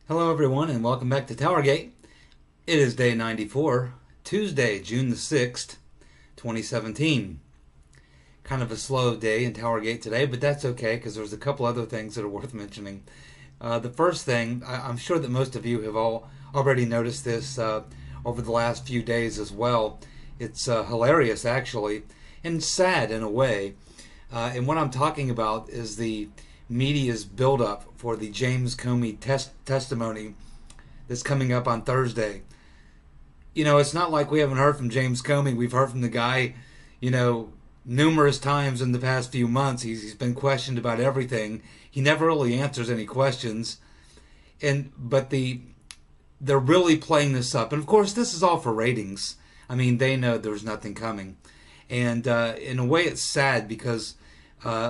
Hello everyone and welcome back to Towergate. It is day 94, Tuesday, June the 6th, 2017. Kind of a slow day in Towergate today, but that's okay because there's a couple other things that are worth mentioning. The first thing, I'm sure that most of you have all already noticed this over the last few days as well. It's hilarious actually, and sad in a way. And what I'm talking about is the media's buildup for the James Comey testimony that's coming up on Thursday. You know, it's not like we haven't heard from James Comey. We've heard from the guy, numerous times in the past few months. He's been questioned about everything. He never really answers any questions. But they're really playing this up. And of course, this is all for ratings. I mean, they know there's nothing coming. And in a way, it's sad because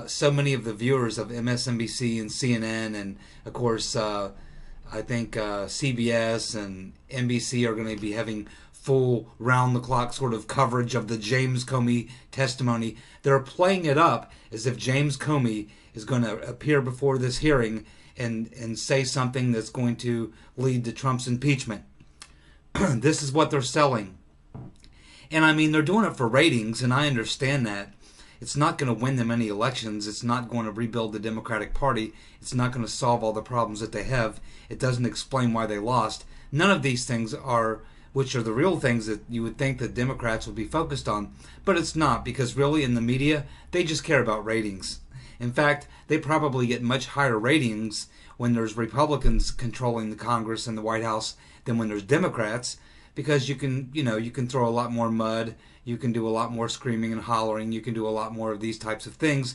so many of the viewers of MSNBC and CNN and, of course, I think CBS and NBC are going to be having full round-the-clock sort of coverage of the James Comey testimony. They're playing it up as if James Comey is going to appear before this hearing and say something that's going to lead to Trump's impeachment. This is what they're selling. And I mean, they're doing it for ratings, and I understand that. It's not going to win them any elections. It's not going to rebuild the Democratic Party. It's not going to solve all the problems that they have. It doesn't explain why they lost. None of these things are, which are the real things that you would think that Democrats would be focused on. But it's not, because really in the media, they just care about ratings. In fact, they probably get much higher ratings when there's Republicans controlling the Congress and the White House than when there's Democrats, because you can throw a lot more mud. You can do a lot more screaming and hollering. You can do a lot more of these types of things.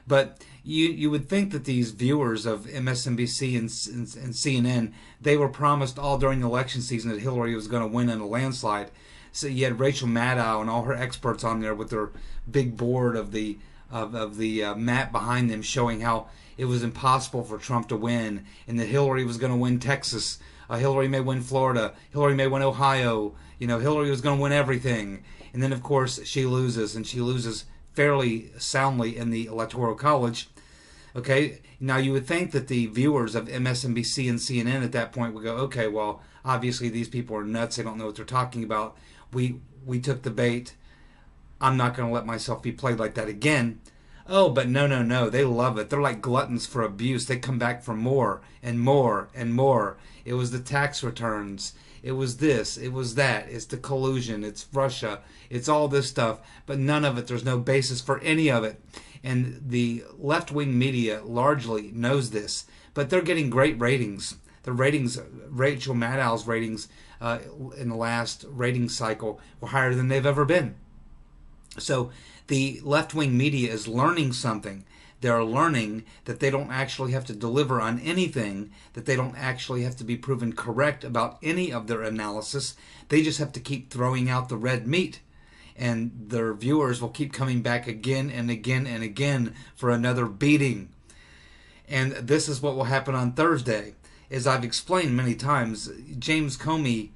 But you would think that these viewers of MSNBC and CNN, they were promised all during the election season that Hillary was going to win in a landslide. So you had Rachel Maddow and all her experts on there with their big board of the map behind them showing how it was impossible for Trump to win and that Hillary was going to win Texas. Hillary may win Florida. Hillary may win Ohio. Hillary was going to win everything. And then, of course, she loses, and she loses fairly soundly in the Electoral College. Okay, now you would think that the viewers of MSNBC and CNN at that point would go, okay, well, obviously these people are nuts. They don't know what they're talking about. We took the bait. I'm not going to let myself be played like that again. Oh, but no. They love it. They're like gluttons for abuse. They come back for more and more and more. It was the tax returns. It was this. It was that. It's the collusion. It's Russia. It's all this stuff. But none of it. There's no basis for any of it. And the left-wing media largely knows this. But they're getting great ratings. The ratings, Rachel Maddow's ratings in the last rating cycle were higher than they've ever been. So the left-wing media is learning something. They're learning that they don't actually have to deliver on anything, that they don't actually have to be proven correct about any of their analysis. They just have to keep throwing out the red meat. And their viewers will keep coming back again and again and again for another beating. And this is what will happen on Thursday. As I've explained many times, James Comey,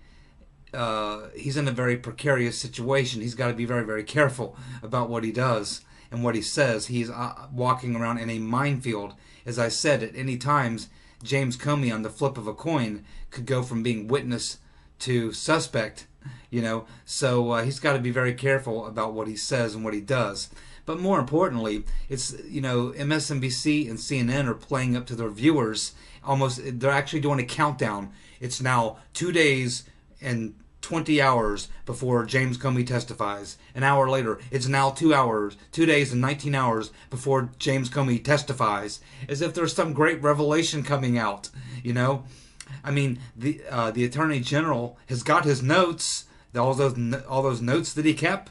he's in a very precarious situation. He's got to be very, very careful about what he does and what he says. He's walking around in a minefield. As I said, at any times, James Comey, on the flip of a coin, could go from being witness to suspect, So he's got to be very careful about what he says and what he does. But more importantly, it's, MSNBC and CNN are playing up to their viewers. They're actually doing a countdown. It's now 2 days and 20 hours before James Comey testifies. An hour later, it's now 2 days and 19 hours before James Comey testifies. As if there's some great revelation coming out, I mean, the Attorney General has got his notes, all those notes that he kept.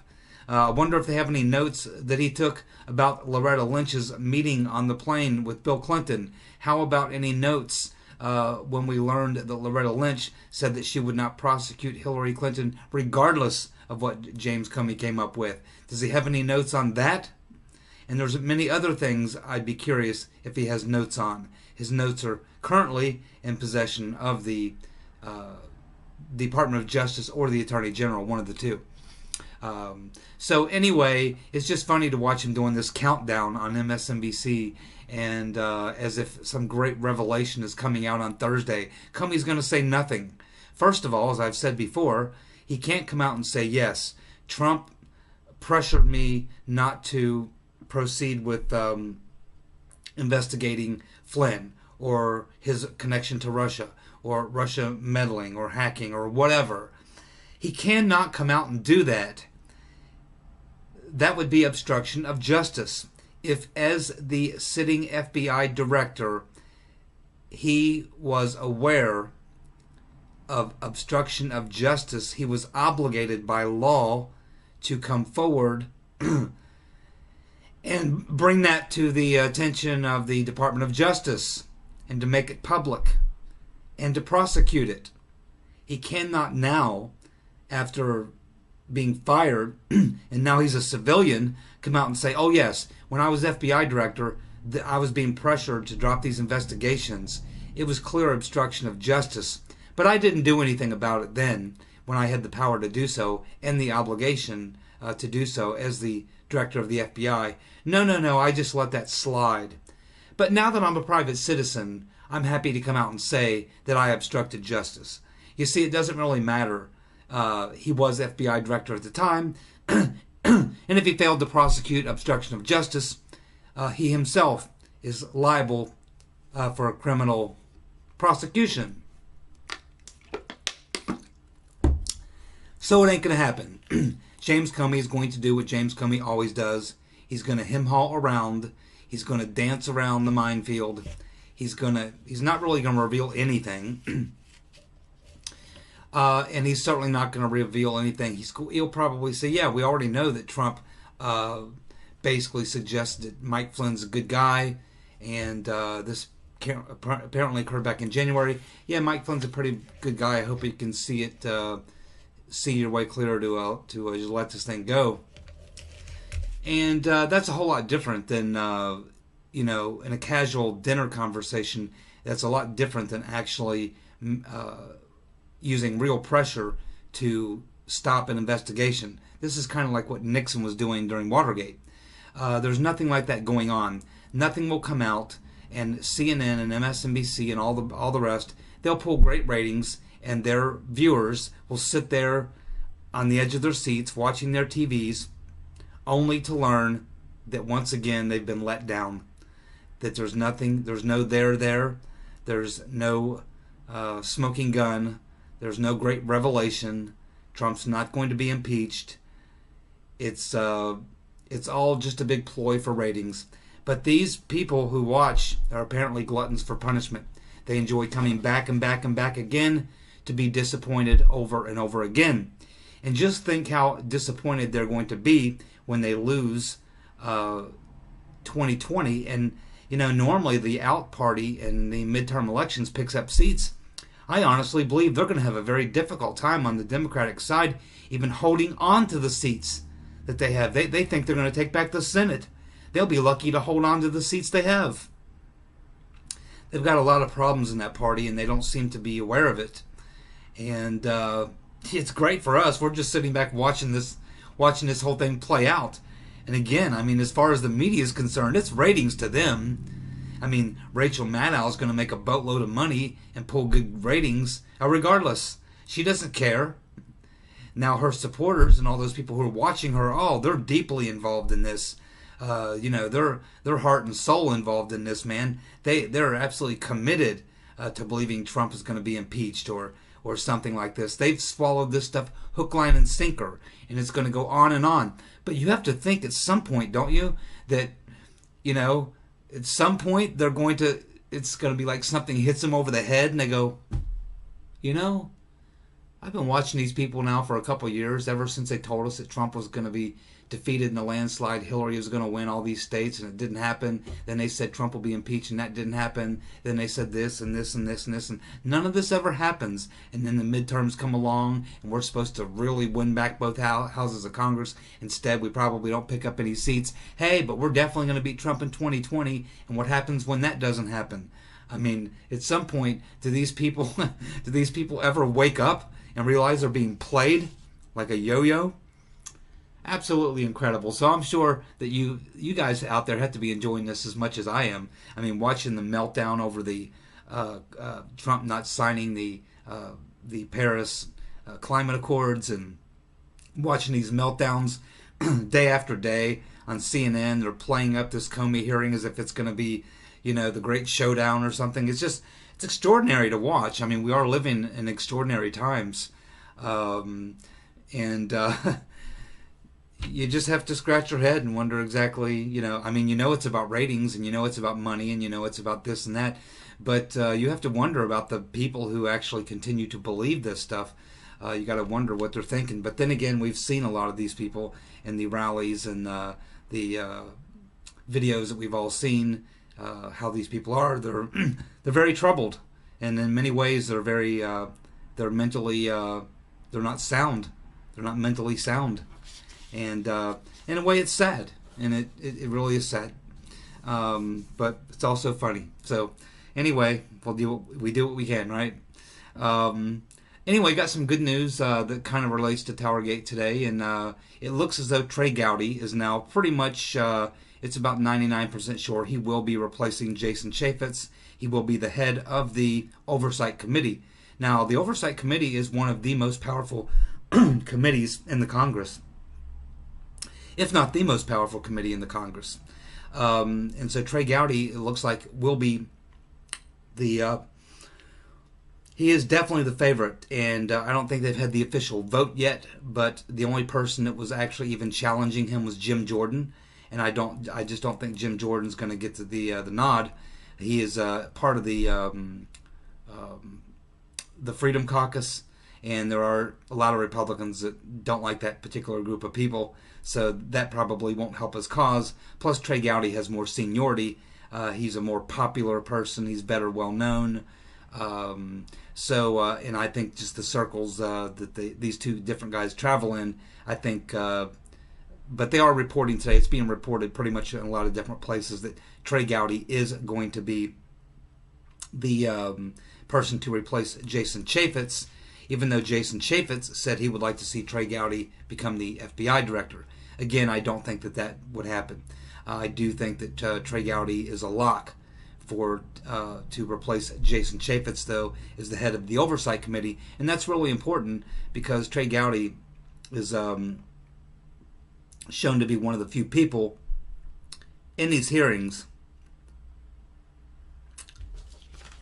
I wonder if they have any notes that he took about Loretta Lynch's meeting on the plane with Bill Clinton. How about any notes when we learned that Loretta Lynch said that she would not prosecute Hillary Clinton regardless of what James Comey came up with? Does he have any notes on that? And there's many other things I'd be curious if he has notes on. His notes are currently in possession of the Department of Justice or the Attorney General, one of the two. So anyway, it's just funny to watch him doing this countdown on MSNBC, and as if some great revelation is coming out on Thursday. Comey's going to say nothing. First of all, as I've said before, he can't come out and say, yes, Trump pressured me not to proceed with investigating Flynn or his connection to Russia or Russia meddling or hacking or whatever. He cannot come out and do that. That would be obstruction of justice. If, as the sitting FBI director, he was aware of obstruction of justice, he was obligated by law to come forward and bring that to the attention of the Department of Justice and to make it public and to prosecute it. He cannot now, after being fired, and now he's a civilian, come out and say, oh yes, when I was FBI director, I was being pressured to drop these investigations. It was clear obstruction of justice. But I didn't do anything about it then, when I had the power to do so and the obligation to do so as the director of the FBI. No, I just let that slide. But now that I'm a private citizen, I'm happy to come out and say that I obstructed justice. You see, it doesn't really matter. He was FBI director at the time, and if he failed to prosecute obstruction of justice, he himself is liable for a criminal prosecution. So it ain't going to happen. James Comey is going to do what James Comey always does. He's going to hem-haw around. He's going to dance around the minefield. He's not really going to reveal anything. And he's certainly not going to reveal anything. He'll probably say, yeah, we already know that Trump basically suggested that Mike Flynn's a good guy, and this apparently occurred back in January. Yeah, Mike Flynn's a pretty good guy. I hope you can see it, see your way clear to just let this thing go. And that's a whole lot different than, in a casual dinner conversation. That's a lot different than actually using real pressure to stop an investigation. This is kind of like what Nixon was doing during Watergate. There's nothing like that going on. Nothing will come out, and CNN and MSNBC and all the rest, they'll pull great ratings, and their viewers will sit there on the edge of their seats watching their TVs, only to learn that once again they've been let down. That there's nothing, there's no there, there's no smoking gun, there's no great revelation. Trump's not going to be impeached. It's all just a big ploy for ratings. But these people who watch are apparently gluttons for punishment. They enjoy coming back and back and back again to be disappointed over and over again. And just think how disappointed they're going to be when they lose 2020. And, normally the out party in the midterm elections picks up seats. I honestly believe they're going to have a very difficult time on the Democratic side even holding on to the seats that they have. They think they're going to take back the Senate. They'll be lucky to hold on to the seats they have. They've got a lot of problems in that party, and they don't seem to be aware of it. And it's great for us. We're just sitting back watching this whole thing play out. And again, as far as the media is concerned, it's ratings to them. Rachel Maddow is going to make a boatload of money and pull good ratings regardless. She doesn't care. Now her supporters and all those people who are watching her, they're deeply involved in this. Their heart and soul involved in this, man. They're absolutely committed to believing Trump is going to be impeached or something like this. They've swallowed this stuff hook, line, and sinker, and it's going to go on and on. But you have to think at some point, don't you, that, at some point it's going to be like something hits them over the head, and they go, I've been watching these people now for a couple of years, ever since they told us that Trump was going to be defeated in a landslide, Hillary was going to win all these states, and it didn't happen. Then they said Trump will be impeached, and that didn't happen. Then they said this and this and this and this, and none of this ever happens. And then the midterms come along, and we're supposed to really win back both houses of Congress. Instead, we probably don't pick up any seats. Hey, but we're definitely going to beat Trump in 2020, and what happens when that doesn't happen? At some point, do these people ever wake up and realize they're being played like a yo-yo? absolutely incredible. So I'm sure that you guys out there have to be enjoying this as much as I am. I mean, watching the meltdown over the Trump not signing the Paris climate accords, and watching these meltdowns day after day on CNN. They're playing up this Comey hearing as if it's going to be, the great showdown or something. It's extraordinary to watch. I mean, we are living in extraordinary times. And you just have to scratch your head and wonder exactly, it's about ratings, and it's about money, and it's about this and that. But you have to wonder about the people who actually continue to believe this stuff. You got to wonder what they're thinking. But then again, we've seen a lot of these people in the rallies and the videos that we've all seen. How these people are. They're they're very troubled, and in many ways they're very they're mentally they're not sound. They're not mentally sound, and in a way it's sad, and it really is sad. But it's also funny. So anyway, we do what we can, right? Anyway, got some good news that kind of relates to Towergate today, and it looks as though Trey Gowdy is now pretty much, it's about 99% sure he will be replacing Jason Chaffetz. He will be the head of the Oversight Committee. Now, the Oversight Committee is one of the most powerful committees in the Congress, if not the most powerful committee in the Congress. And so Trey Gowdy, it looks like, will be the... he is definitely the favorite, and I don't think they've had the official vote yet, but the only person that was actually even challenging him was Jim Jordan, and I just don't think Jim Jordan's going to get to the nod. He is part of the Freedom Caucus, and there are a lot of Republicans that don't like that particular group of people, so that probably won't help his cause. Plus, Trey Gowdy has more seniority. He's a more popular person. He's better well known. And I think just the circles that these two different guys travel in, I think, but they are reporting today, it's being reported pretty much in a lot of different places, that Trey Gowdy is going to be the person to replace Jason Chaffetz, even though Jason Chaffetz said he would like to see Trey Gowdy become the FBI director. Again, I don't think that would happen. I do think that Trey Gowdy is a lock for to replace Jason Chaffetz, though, as the head of the Oversight Committee, and that's really important because Trey Gowdy is shown to be one of the few people in these hearings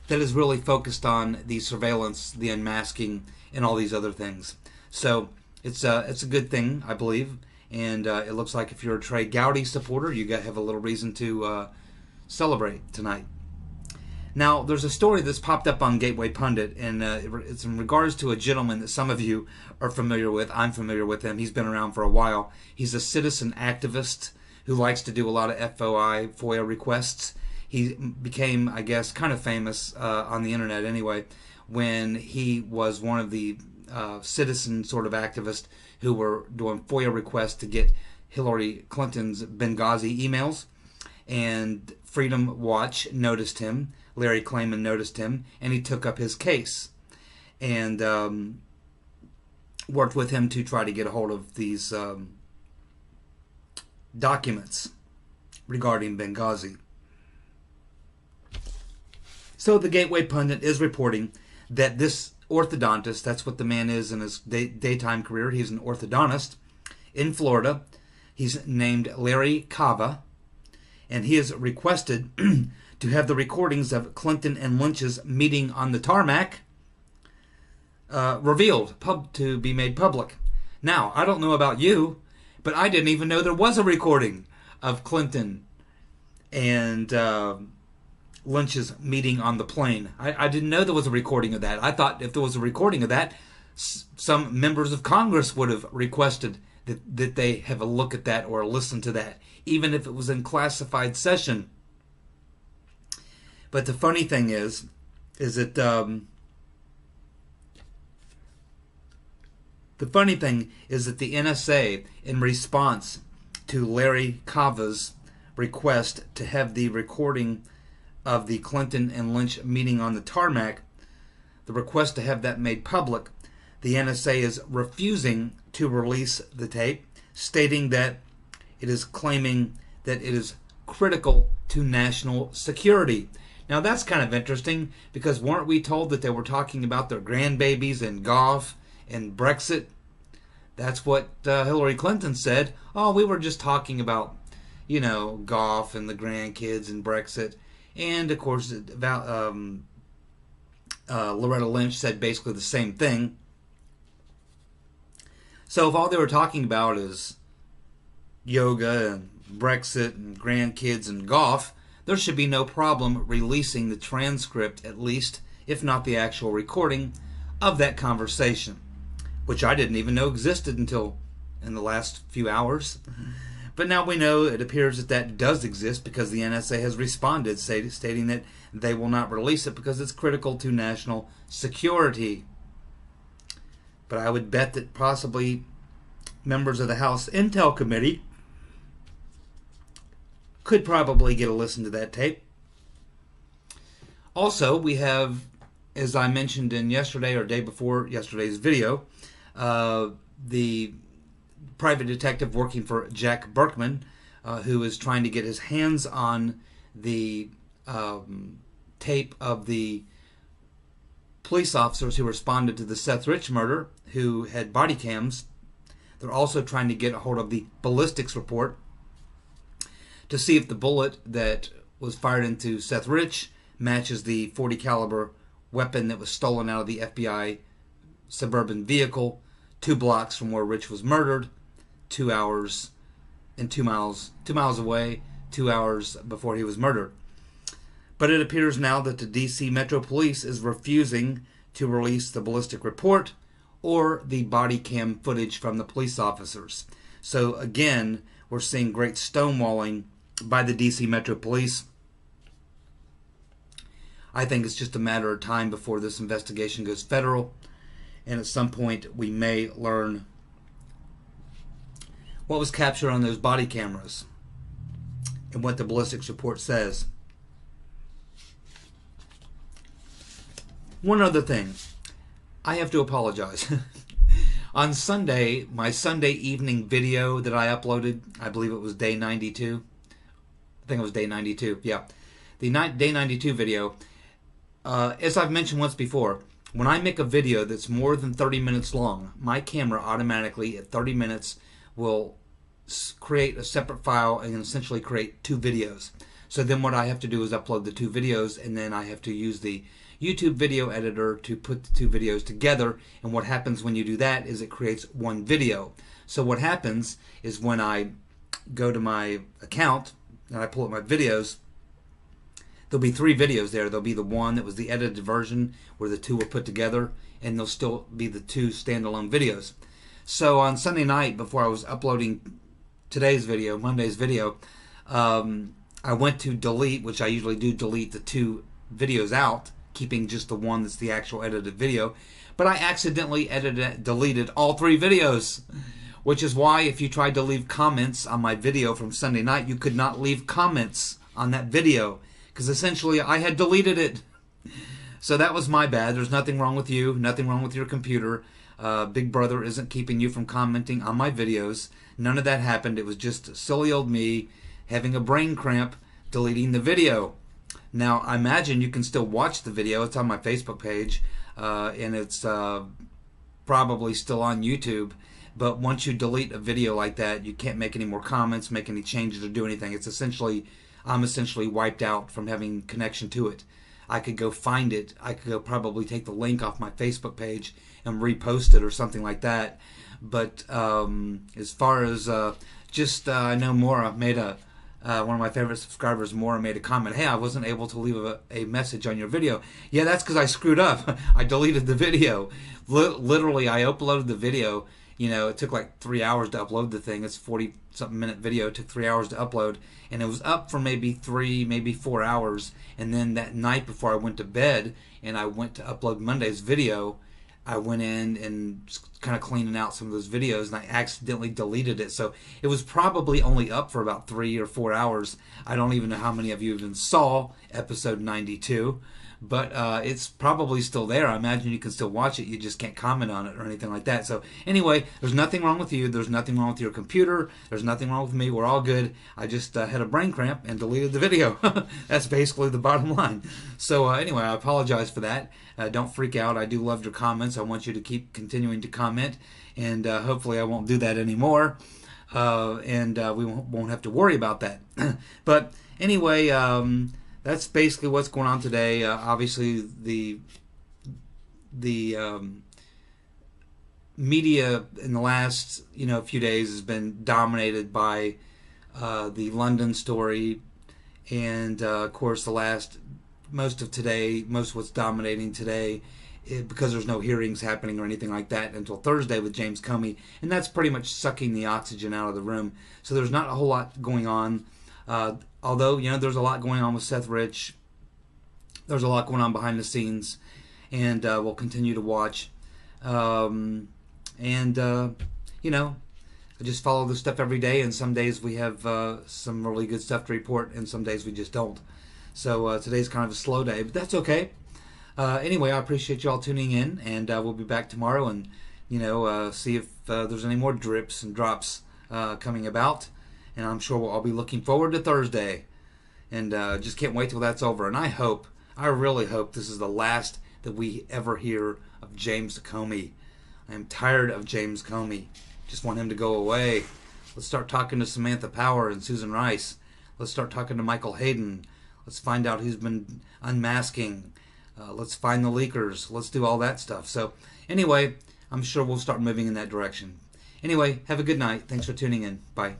that is really focused on the surveillance, the unmasking, and all these other things. So it's a good thing, I believe, and it looks like if you're a Trey Gowdy supporter, you have a little reason to celebrate tonight. Now, there's a story that's popped up on Gateway Pundit, and it's in regards to a gentleman that some of you are familiar with. I'm familiar with him. He's been around for a while. He's a citizen activist who likes to do a lot of FOIA requests. He became, I guess, kind of famous on the internet anyway, when he was one of the citizen sort of activists who were doing FOIA requests to get Hillary Clinton's Benghazi emails. And Freedom Watch noticed him. Larry Klayman noticed him, and he took up his case and worked with him to try to get a hold of these documents regarding Benghazi. So the Gateway Pundit is reporting that this orthodontist, that's what the man is in his daytime career, he's an orthodontist in Florida. He's named Larry Cava, and he has requested to have the recordings of Clinton and Lynch's meeting on the tarmac revealed, to be made public. Now, I don't know about you, but I didn't even know there was a recording of Clinton and Lynch's meeting on the plane. I didn't know there was a recording of that. I thought if there was a recording of that, some members of Congress would have requested that they have a look at that or listen to that, even if it was in classified session. But the funny thing is that the NSA, in response to Larry Cava's request to have the recording of the Clinton and Lynch meeting on the tarmac, the request to have that made public, the NSA is refusing to release the tape, stating that it is claiming that it is critical to national security. Now that's kind of interesting, because weren't we told that they were talking about their grandbabies and golf and Brexit? That's what Hillary Clinton said. Oh, we were just talking about, golf and the grandkids and Brexit. And of course, Loretta Lynch said basically the same thing. So if all they were talking about is yoga and Brexit and grandkids and golf, there should be no problem releasing the transcript, at least, if not the actual recording, of that conversation, which I didn't even know existed until in the last few hours. But now we know it appears that that does exist, because the NSA has responded, stating that they will not release it because it's critical to national security. But I would bet that possibly members of the House Intel Committee could probably get a listen to that tape. Also, we have, as I mentioned in yesterday or day before yesterday's video, the private detective working for Jack Berkman, who is trying to get his hands on the tape of the police officers who responded to the Seth Rich murder, who had body cams. They're also trying to get a hold of the ballistics report to see if the bullet that was fired into Seth Rich matches the .40 caliber weapon that was stolen out of the FBI suburban vehicle 2 blocks from where Rich was murdered, 2 hours and 2 miles away, 2 hours before he was murdered. But it appears now that the DC Metro Police is refusing to release the ballistic report or the body cam footage from the police officers. So again, we're seeing great stonewalling by the DC Metro Police. I think it's just a matter of time before this investigation goes federal, and at some point we may learn what was captured on those body cameras and what the ballistics report says. One other thing, I have to apologize. On Sunday, my Sunday evening video that I uploaded, I believe it was day 92. I think it was day 92, yeah. The day 92 video, as I've mentioned once before, when I make a video that's more than 30 minutes long, my camera automatically at 30 minutes will create a separate file and essentially create 2 videos. So then what I have to do is upload the 2 videos, and then I have to use the YouTube video editor to put the 2 videos together. And what happens when you do that is it creates 1 video. So what happens is when I go to my account and I pull up my videos, there'll be 3 videos there. There'll be the one that was the edited version where the 2 were put together, and there'll still be the 2 standalone videos. So on Sunday night, before I was uploading today's video, Monday's video, I went to delete, which I usually do, delete the 2 videos out, keeping just the one that's the actual edited video. But I accidentally deleted all 3 videos, which is why if you tried to leave comments on my video from Sunday night, you could not leave comments on that video, because essentially I had deleted it. So that was my bad. There's nothing wrong with you, nothing wrong with your computer. Big Brother isn't keeping you from commenting on my videos. None of that happened. It was just silly old me having a brain cramp deleting the video. Now, I imagine you can still watch the video. It's on my Facebook page, and it's probably still on YouTube. But once you delete a video like that, you can't make any more comments, make any changes, or do anything. It's essentially, I'm essentially wiped out from having connection to it. I could go find it. I could go probably take the link off my Facebook page and repost it or something like that. But as far as I know Maura made one of my favorite subscribers, Maura, made a comment. Hey, I wasn't able to leave a message on your video. Yeah, that's because I screwed up. I deleted the video. Literally, I uploaded the video. You know, it took like 3 hours to upload the thing. It's 40-something minute video. It took 3 hours to upload. And it was up for maybe 3, maybe 4 hours. And then that night before I went to bed and I went to upload Monday's video, I went in and kind of cleaning out some of those videos, and I accidentally deleted it. So it was probably only up for about 3 or 4 hours. I don't even know how many of you even saw episode 92. but it's probably still there. I imagine you can still watch it. You just can't comment on it or anything like that. So anyway, there's nothing wrong with you. There's nothing wrong with your computer. There's nothing wrong with me. We're all good. I just had a brain cramp and deleted the video. That's basically the bottom line. So anyway, I apologize for that. Don't freak out. I do love your comments. I want you to keep continuing to comment, and hopefully I won't do that anymore. And we won't have to worry about that. But anyway, that's basically what's going on today. Obviously, the media in the last few days has been dominated by the London story, and of course most of what's dominating today, because there's no hearings happening or anything like that until Thursday with James Comey, and that's pretty much sucking the oxygen out of the room. So there's not a whole lot going on. Although there's a lot going on with Seth Rich. There's a lot going on behind the scenes, and we'll continue to watch. I just follow this stuff every day, and some days we have some really good stuff to report, and some days we just don't. So today's kind of a slow day, but that's okay. Anyway, I appreciate you all tuning in, and we'll be back tomorrow and see if there's any more drips and drops coming about. And I'm sure we'll all be looking forward to Thursday, and just can't wait till that's over. And I really hope this is the last that we ever hear of James Comey. I am tired of James Comey. Just want him to go away. Let's start talking to Samantha Power and Susan Rice. Let's start talking to Michael Hayden. Let's find out who's been unmasking. Let's find the leakers. Let's do all that stuff. So anyway, I'm sure we'll start moving in that direction. Anyway, have a good night. Thanks for tuning in. Bye.